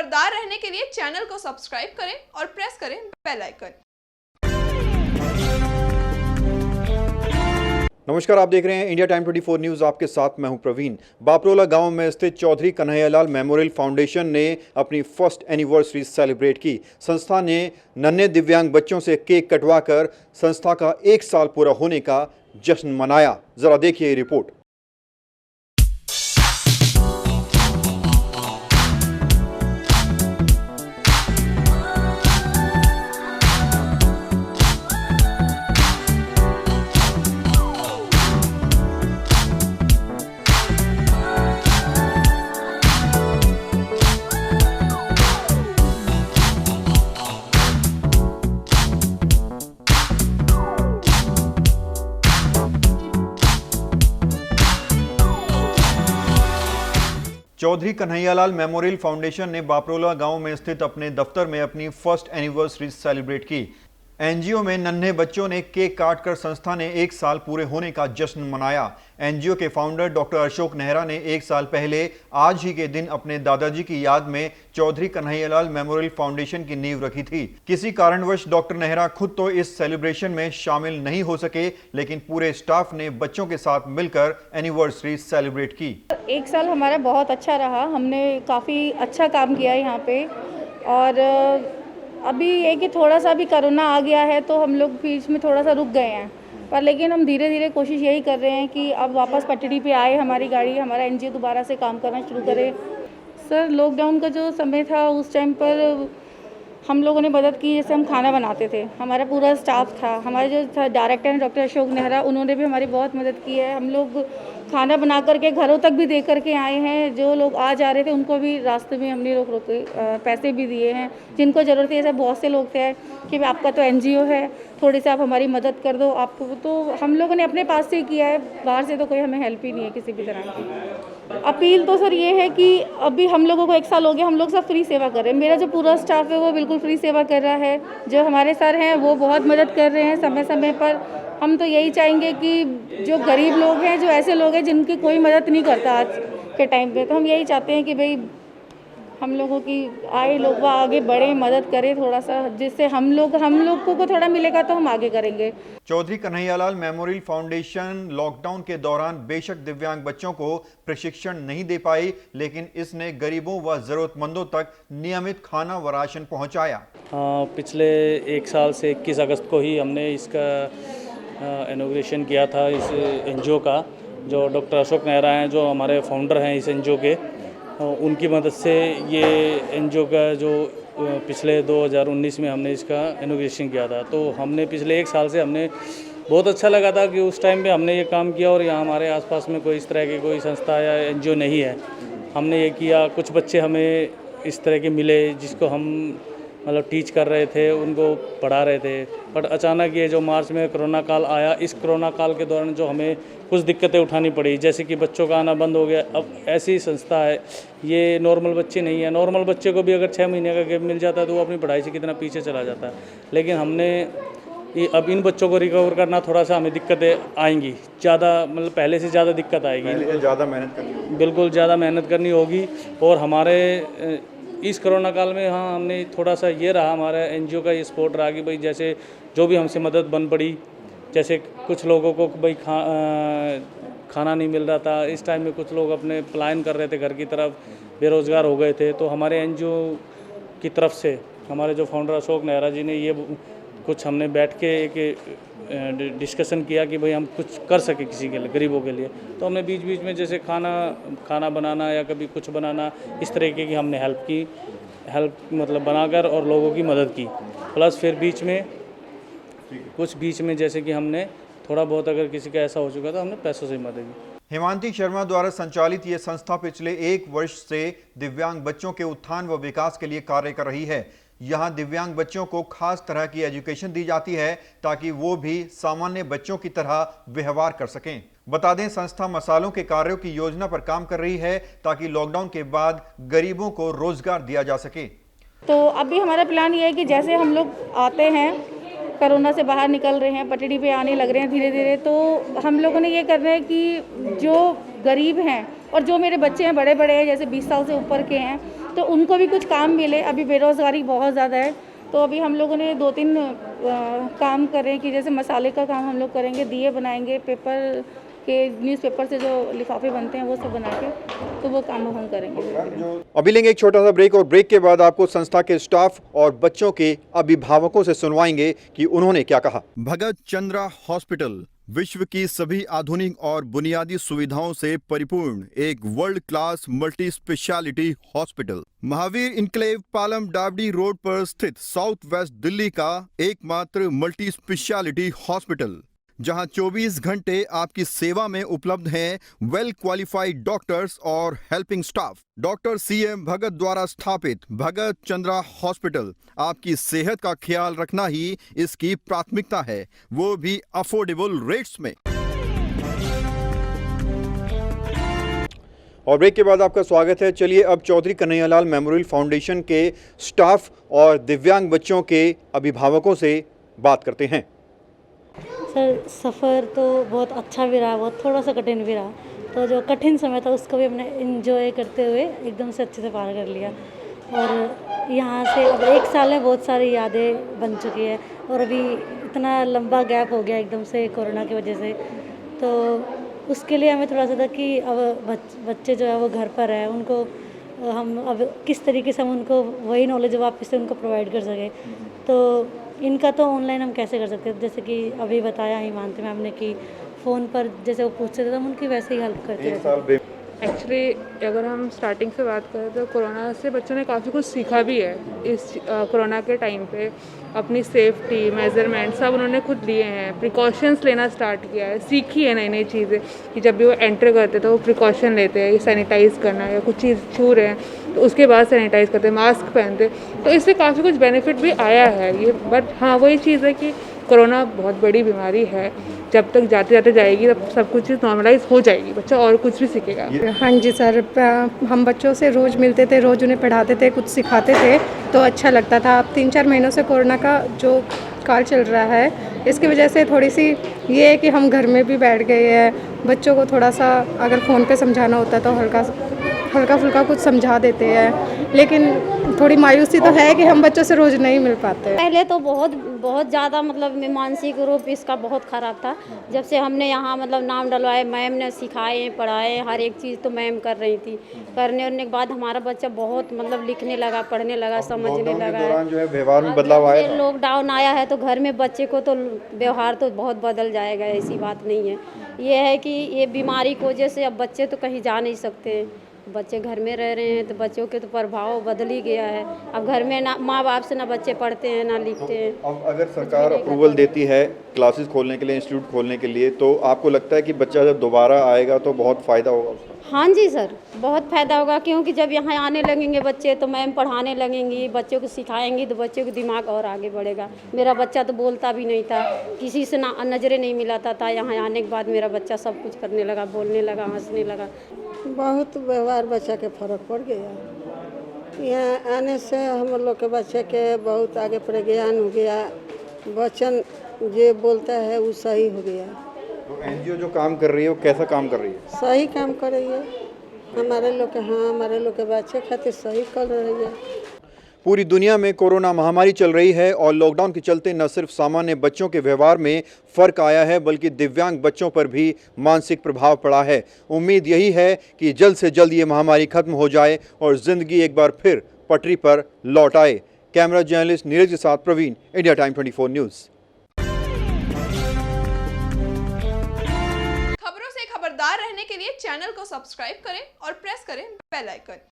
खबरदार रहने के लिए चैनल को सब्सक्राइब करें और प्रेस करें बेल आइकन। नमस्कार, आप देख रहे हैं इंडिया टाइम 24 न्यूज़। आपके साथ मैं हूं प्रवीण। बापरोला गांव में स्थित चौधरी कन्हैयालाल मेमोरियल फाउंडेशन ने अपनी फर्स्ट एनिवर्सरी सेलिब्रेट की। संस्था ने नन्हे दिव्यांग बच्चों से केक कटवाकर संस्था का 1 साल पूरा होने का जश्न मनाया। जरा देखिए ये रिपोर्ट। चौधरी कन्हैयालाल मेमोरियल फाउंडेशन ने बापरोला गांव में स्थित अपने दफ्तर में अपनी फर्स्ट एनिवर्सरी सेलिब्रेट की। एनजीओ में नन्हे बच्चों ने केक काटकर संस्था ने 1 साल पूरे होने का जश्न मनाया। एनजीओ के फाउंडर डॉक्टर अशोक नेहरा ने 1 साल पहले आज ही के दिन अपने दादाजी की याद में चौधरी कन्हैयालाल मेमोरियल फाउंडेशन की नींव रखी थी। किसी कारणवश डॉक्टर नेहरा खुद तो इस सेलिब्रेशन में शामिल नहीं हो सके, लेकिन पूरे स्टाफ ने बच्चों के साथ मिलकर एनिवर्सरी सेलिब्रेट की। 1 साल हमारा बहुत अच्छा रहा, हमने काफ़ी अच्छा काम किया यहाँ पे। और अभी ये कि थोड़ा सा भी कोरोना आ गया है तो हम लोग बीच में थोड़ा सा रुक गए हैं, पर लेकिन हम धीरे धीरे कोशिश यही कर रहे हैं कि अब वापस पटड़ी पे आए हमारी गाड़ी, हमारा एनजीओ दोबारा से काम करना शुरू करे। सर, लॉकडाउन का जो समय था उस टाइम पर हम लोगों ने मदद की। जैसे हम खाना बनाते थे, हमारा पूरा स्टाफ था, हमारे जो डायरेक्टर हैं डॉक्टर अशोक नेहरा, उन्होंने भी हमारी बहुत मदद की है। हम लोग खाना बना करके घरों तक भी दे करके आए हैं। जो लोग आ जा रहे थे उनको भी रास्ते में हमने रोक रोक पैसे भी दिए हैं जिनको ज़रूरत है। ऐसे बहुत से लोग थे कि आपका तो एनजीओ है, थोड़ी सी आप हमारी मदद कर दो। आपको तो हम लोगों ने अपने पास से ही किया है, बाहर से तो कोई हमें हेल्प ही नहीं है किसी भी तरह की। अपील तो सर ये है कि अभी हम लोगों को 1 साल हो गया, हम लोग सब फ्री सेवा कर रहे हैं। मेरा जो पूरा स्टाफ है वो बिल्कुल फ्री सेवा कर रहा है। जो हमारे सर हैं वो बहुत मदद कर रहे हैं समय समय पर। हम तो यही चाहेंगे कि जो गरीब लोग हैं, जो ऐसे लोग हैं जिनकी कोई मदद नहीं करता आज के टाइम पे, तो हम यही चाहते हैं कि भाई हम लोगों की आए लोग वो आगे बढ़े, मदद करें थोड़ा सा, जिससे हम लोग को थोड़ा मिलेगा तो हम आगे करेंगे। Chaudhary Kanhaiyalal memorial foundation lockdown के दौरान बेशक दिव्यांग बच्चों को प्रशिक्षण नहीं दे पाई, लेकिन इसने गरीबों व जरूरतमंदों तक नियमित खाना व राशन पहुंचाया। पिछले 1 साल से 21 अगस्त को ही हमने इसका इनॉग्रेशन किया था, इस एनजीओ का। जो डॉक्टर अशोक नेहरा हैं, जो हमारे फाउंडर हैं इस एनजीओ के, उनकी मदद से ये एनजीओ का जो पिछले 2019 में हमने इसका इनॉग्रेशन किया था। तो हमने पिछले 1 साल से हमने बहुत अच्छा लगा था कि उस टाइम पे हमने ये काम किया। और यहाँ हमारे आसपास में कोई इस तरह की कोई संस्था या एनजीओ नहीं है। हमने ये किया, कुछ बच्चे हमें इस तरह के मिले जिसको हम मतलब टीच कर रहे थे, उनको पढ़ा रहे थे। बट अचानक ये जो मार्च में कोरोना काल आया, इस कोरोना काल के दौरान जो हमें कुछ दिक्कतें उठानी पड़ी, जैसे कि बच्चों का आना बंद हो गया। अब ऐसी संस्था है, ये नॉर्मल बच्चे नहीं है। नॉर्मल बच्चे को भी अगर 6 महीने का गैप मिल जाता है तो वो अपनी पढ़ाई से कितना पीछे चला जाता है। लेकिन हमने अब इन बच्चों को रिकवर करना, थोड़ा सा हमें दिक्कतें आएंगी, ज़्यादा मतलब पहले से ज़्यादा दिक्कत आएगी, ज़्यादा मेहनत करनी होगी। बिल्कुल ज़्यादा मेहनत करनी होगी। और हमारे इस कोरोना काल में हमने थोड़ा सा ये रहा, हमारा एनजीओ का ये सपोर्ट रहा कि भाई जैसे जो भी हमसे मदद बन पड़ी, जैसे कुछ लोगों को भाई खाना नहीं मिल रहा था, इस टाइम में कुछ लोग अपने पलायन कर रहे थे घर की तरफ, बेरोज़गार हो गए थे। तो हमारे एनजीओ की तरफ से हमारे जो फाउंडर अशोक नेहरा जी ने ये कुछ हमने बैठ के एक डिस्कशन किया कि भाई हम कुछ कर सके किसी के लिए, गरीबों के लिए। तो हमने बीच बीच में जैसे खाना बनाना या कभी कुछ बनाना, इस तरीके की हमने हेल्प मतलब बनाकर और लोगों की मदद की। प्लस फिर बीच में जैसे कि हमने थोड़ा बहुत अगर किसी का ऐसा हो चुका था, हमने पैसों से मदद की। हेमांती शर्मा द्वारा संचालित ये संस्था पिछले 1 वर्ष से दिव्यांग बच्चों के उत्थान व विकास के लिए कार्य कर रही है। यहाँ दिव्यांग बच्चों को खास तरह की एजुकेशन दी जाती है ताकि वो भी सामान्य बच्चों की तरह व्यवहार कर सकें। बता दें, संस्था मसालों के कार्यों की योजना पर काम कर रही है ताकि लॉकडाउन के बाद गरीबों को रोजगार दिया जा सके। तो अभी हमारा प्लान ये है कि जैसे हम लोग आते हैं, कोरोना से बाहर निकल रहे हैं, पटड़ी पे आने लग रहे हैं धीरे धीरे, तो हम लोगों ने ये करना है कि जो गरीब हैं और जो मेरे बच्चे हैं बड़े बड़े हैं, जैसे 20 साल से ऊपर के हैं, तो उनको भी कुछ काम मिले। अभी बेरोज़गारी बहुत ज़्यादा है, तो अभी हम लोगों ने 2-3 काम करें कि जैसे मसाले का काम हम लोग करेंगे, दिए बनाएंगे, पेपर के न्यूज़पेपर से जो लिफाफे बनते हैं वो सब बना के, तो वो काम हम करेंगे। अभी लेंगे एक छोटा सा ब्रेक और ब्रेक के बाद आपको संस्था के स्टाफ और बच्चों के अभिभावकों से सुनवाएंगे कि उन्होंने क्या कहा। भगत चंद्रा हॉस्पिटल विश्व की सभी आधुनिक और बुनियादी सुविधाओं से परिपूर्ण एक world class multi specialty hospital, Mahavir enclave Palam डावडी रोड पर स्थित साउथ वेस्ट दिल्ली का एकमात्र मल्टी स्पेशलिटी हॉस्पिटल, जहां 24 घंटे आपकी सेवा में उपलब्ध हैं वेल क्वालिफाइड डॉक्टर्स और हेल्पिंग स्टाफ। डॉक्टर CM भगत द्वारा स्थापित भगत चंद्रा हॉस्पिटल आपकी सेहत का ख्याल रखना ही इसकी प्राथमिकता है, वो भी अफोर्डेबल रेट्स में। और ब्रेक के बाद आपका स्वागत है। चलिए अब चौधरी कन्हैयालाल मेमोरियल फाउंडेशन के स्टाफ और दिव्यांग बच्चों के अभिभावकों से बात करते हैं। सर, सफ़र तो बहुत अच्छा भी रहा, बहुत थोड़ा सा कठिन भी रहा। तो जो कठिन समय था उसको भी हमने एंजॉय करते हुए एकदम से अच्छे से पार कर लिया। और यहाँ से अब 1 साल में बहुत सारी यादें बन चुकी है, और अभी इतना लंबा गैप हो गया एकदम से कोरोना की वजह से, तो उसके लिए हमें थोड़ा सा था कि अब बच्चे जो है वो घर पर है, उनको हम अब किस तरीके से हम उनको वही नॉलेज वापस से उनको प्रोवाइड कर सकें। तो इनका तो ऑनलाइन हम कैसे कर सकते हैं, जैसे कि अभी बताया हिमांति मैम ने कि फ़ोन पर जैसे वो पूछते थे तो हम उनकी वैसे ही हेल्प करते थे। एक्चुअली अगर हम स्टार्टिंग से बात करें तो कोरोना से बच्चों ने काफ़ी कुछ सीखा भी है। इस कोरोना के टाइम पे अपनी सेफ्टी मेजरमेंट सब उन्होंने खुद लिए हैं, प्रिकॉशंस लेना स्टार्ट किया है, सीखी है नई नई चीज़ें कि जब भी वो एंटर करते तो वो प्रिकॉशन लेते हैं, सैनिटाइज़ करना या कुछ चीज़ छू रहे हैं तो उसके बाद सैनिटाइज़ करते हैं, मास्क पहनते, तो इससे काफ़ी कुछ बेनिफिट भी आया है ये। बट हाँ, वही चीज़ है कि कोरोना बहुत बड़ी बीमारी है, जब तक जाते जाते जाएगी तब सब कुछ चीज़ नॉर्मलाइज हो जाएगी, बच्चा और कुछ भी सीखेगा। हाँ जी सर, हम बच्चों से रोज़ मिलते थे, रोज़ उन्हें पढ़ाते थे, कुछ सिखाते थे, तो अच्छा लगता था। अब 3-4 महीनों से कोरोना का जो काल चल रहा है, इसकी वजह से थोड़ी सी ये है कि हम घर में भी बैठ गए हैं। बच्चों को थोड़ा सा अगर फ़ोन पे समझाना होता है तो हल्का फुल्का कुछ समझा देते हैं, लेकिन थोड़ी मायूसी तो है कि हम बच्चों से रोज़ नहीं मिल पाते। पहले तो बहुत ज़्यादा मतलब मानसिक रूप इसका बहुत ख़राब था। जब से हमने यहाँ मतलब नाम डलवाए, मैम ने सिखाए पढ़ाए, हर एक चीज़ तो मैम कर रही थी। करने के बाद हमारा बच्चा बहुत मतलब लिखने लगा, पढ़ने लगा, समझने लगा। जो है व्यवहार में बदलाव आया। लॉकडाउन आया है तो घर में बच्चे को तो व्यवहार तो बहुत बदल जाएगा, ऐसी बात नहीं है। ये है कि ये बीमारी की वजह से अब बच्चे तो कहीं जा नहीं सकते, बच्चे घर में रह रहे हैं तो बच्चों के तो प्रभाव बदल ही गया है। अब घर में ना माँ बाप से ना बच्चे पढ़ते हैं ना लिखते हैं। अब अगर सरकार अप्रूवल देती है क्लासेस खोलने के लिए, इंस्टीट्यूट खोलने के लिए, तो आपको लगता है कि बच्चा जब दोबारा आएगा तो बहुत फ़ायदा होगा उसका? हाँ जी सर, बहुत फ़ायदा होगा, क्योंकि जब यहाँ आने लगेंगे बच्चे तो मैम पढ़ाने लगेंगी, बच्चों को सिखाएंगी तो बच्चों का दिमाग और आगे बढ़ेगा। मेरा बच्चा तो बोलता भी नहीं था, किसी से ना नज़रें नहीं मिलाता था, यहाँ आने के बाद मेरा बच्चा सब कुछ करने लगा, बोलने लगा, हंसने लगा। बहुत व्यवहार बच्चा के फर्क पड़ गया। यहाँ आने से हम लोग के बच्चे के बहुत आगे प्रज्ञान हो गया, वचन जो बोलता है वो सही हो गया। तो एनजीओ जो काम कर रही है वो कैसा काम कर रही है? सही काम कर रही है, हमारे लोग के, हाँ हमारे लोग के बच्चे खातिर सही कर रही है। पूरी दुनिया में कोरोना महामारी चल रही है और लॉकडाउन के चलते न सिर्फ सामान्य बच्चों के व्यवहार में फ़र्क आया है, बल्कि दिव्यांग बच्चों पर भी मानसिक प्रभाव पड़ा है। उम्मीद यही है कि जल्द से जल्द ये महामारी खत्म हो जाए और ज़िंदगी एक बार फिर पटरी पर लौट आए। कैमरा जर्नलिस्ट नीरज के साथ प्रवीण, इंडिया टाइम 24 न्यूज़। खबरों से खबरदार रहने के लिए चैनल को सब्सक्राइब करें और प्रेस करें बेल आइकन।